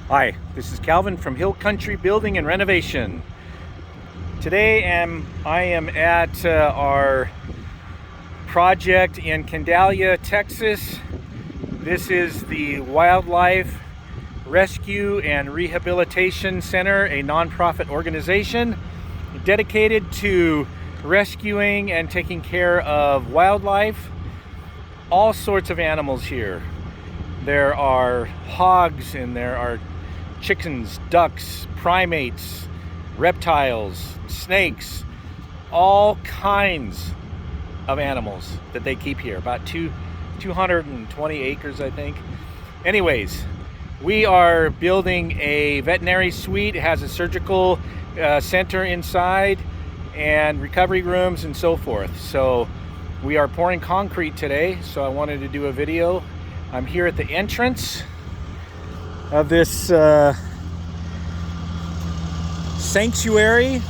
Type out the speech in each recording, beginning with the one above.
Hi, this is Calvin from Hill Country Building and Renovation. Today I am at our project in Candalia, Texas. This is the Wildlife Rescue and Rehabilitation Center, a nonprofit organization dedicated to rescuing and taking care of wildlife, all sorts of animals here. There are hogs and there are chickens, ducks, primates, reptiles, snakes, all kinds of animals that they keep here. About 220 acres, I think. Anyways, we are building a veterinary suite. It has a surgical center inside and recovery rooms and so forth. So we are pouring concrete today, so I wanted to do a video. I'm here at the entrance of this sanctuary.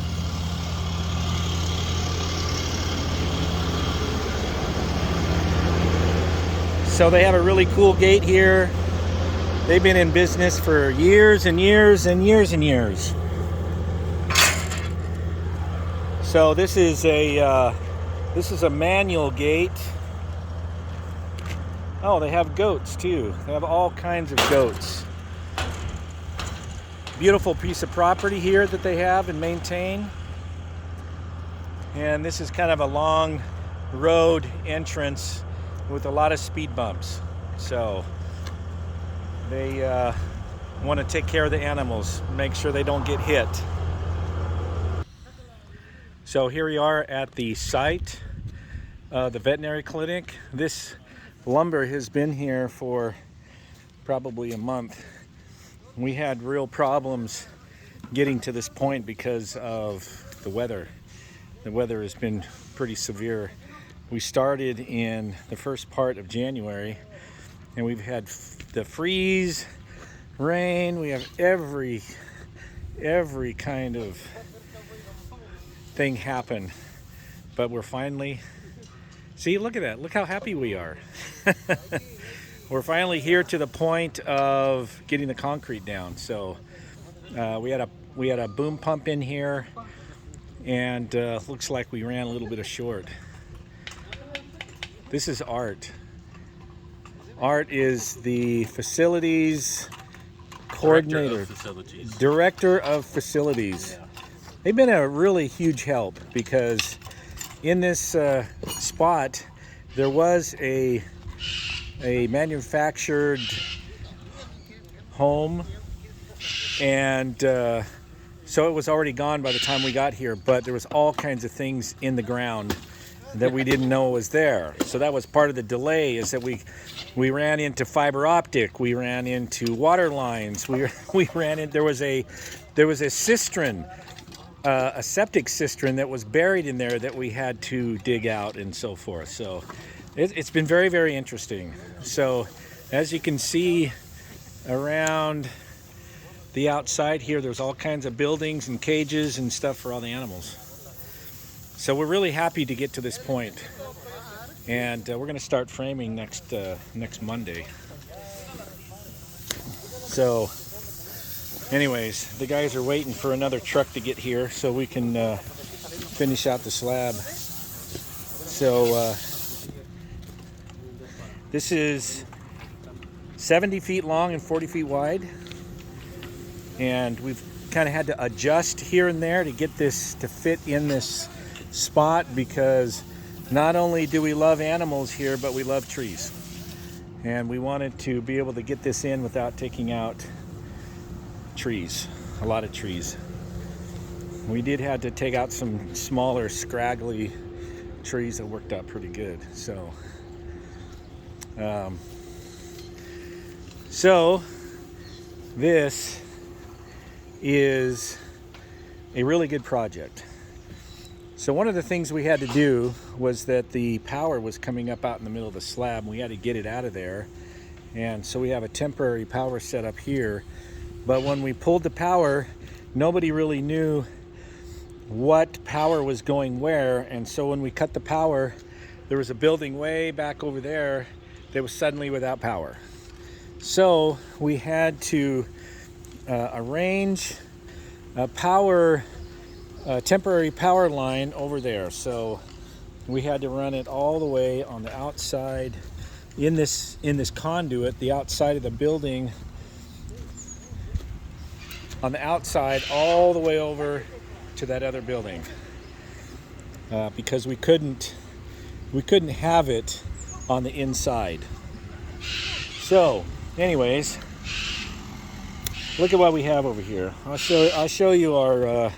So they have a really cool gate here. They've been in business for years and years and years and years. So this is a manual gate. Oh, they have goats too. They have all kinds of goats. Beautiful piece of property here that they have and maintain. And this is kind of a long road entrance with a lot of speed bumps. So they want to take care of the animals, make sure they don't get hit. So here we are at the site, the veterinary clinic. This lumber has been here for probably a month. We had real problems getting to this point because of the weather. The weather has been pretty severe. We started in the first part of January and we've had the freeze, rain, we have every kind of thing happen. But we're finally, see, look at that, look how happy we are. We're finally here to the point of getting the concrete down. So we had a boom pump in here, and looks like we ran a little bit short. This is Art. Art is the facilities coordinator, director of facilities. Yeah. They've been a really huge help because in this spot there was a manufactured home, and so it was already gone by the time we got here, but there was all kinds of things in the ground that we didn't know was there. So that was part of the delay, is that we ran into fiber optic, we ran into water lines, we ran in, there was a cistern, a septic cistern that was buried in there that we had to dig out and so forth. So it's been very, very interesting. So as you can see around the outside here, there's all kinds of buildings and cages and stuff for all the animals. So we're really happy to get to this point, and we're going to start framing next Monday. So anyways, the guys are waiting for another truck to get here so we can finish out the slab. So this is 70 feet long and 40 feet wide. And we've kind of had to adjust here and there to get this to fit in this spot, because not only do we love animals here, but we love trees. And we wanted to be able to get this in without taking out trees, a lot of trees. We did have to take out some smaller, scraggly trees that worked out pretty good. So this is a really good project. So one of the things we had to do was that the power was coming up out in the middle of the slab, and we had to get it out of there. And so we have a temporary power set up here. But when we pulled the power, nobody really knew what power was going where. And so when we cut the power, there was a building way back over there that was suddenly without power. So we had to arrange a temporary power line over there. So we had to run it all the way on the outside in this conduit, the outside of the building, on the outside all the way over to that other building, because we couldn't have it on the inside. So anyways, look at what we have over here. I'll show you our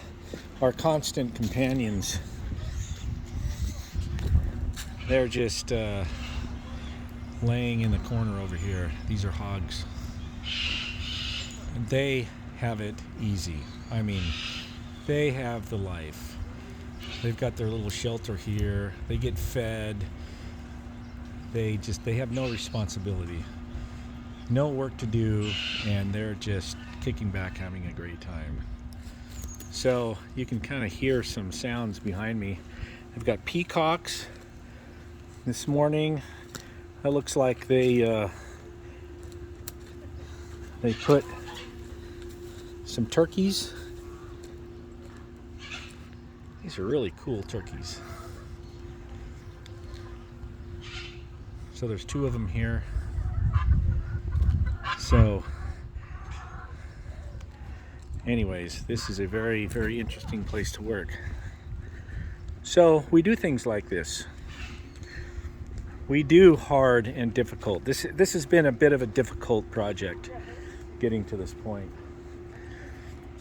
constant companions. They're just laying in the corner over here. These are hogs. And they have it easy. I mean, they have the life. They've got their little shelter here. They get fed. They have no responsibility, no work to do, and they're just kicking back, having a great time. So you can kind of hear some sounds behind me. I've got peacocks this morning. It looks like they put some turkeys. These are really cool turkeys. So there's 2 of them here. So anyways, this is a very, very interesting place to work. So we do things like this. We do hard and difficult. This has been a bit of a difficult project, getting to this point.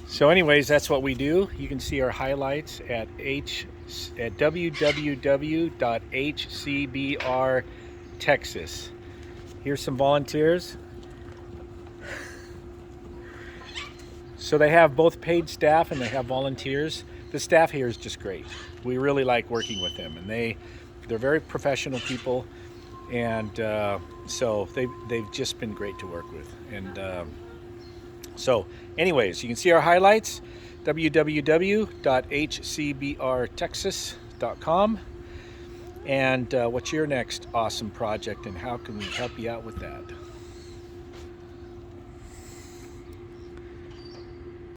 So anyways, that's what we do. You can see our highlights at www.hcbr.Texas. Here's some volunteers. So they have both paid staff and they have volunteers. The staff here is just great. We really like working with them, and they're very professional people, and so they've just been great to work with. And so anyways, you can see our highlights, www.hcbrtexas.com. And what's your next awesome project, and how can we help you out with that?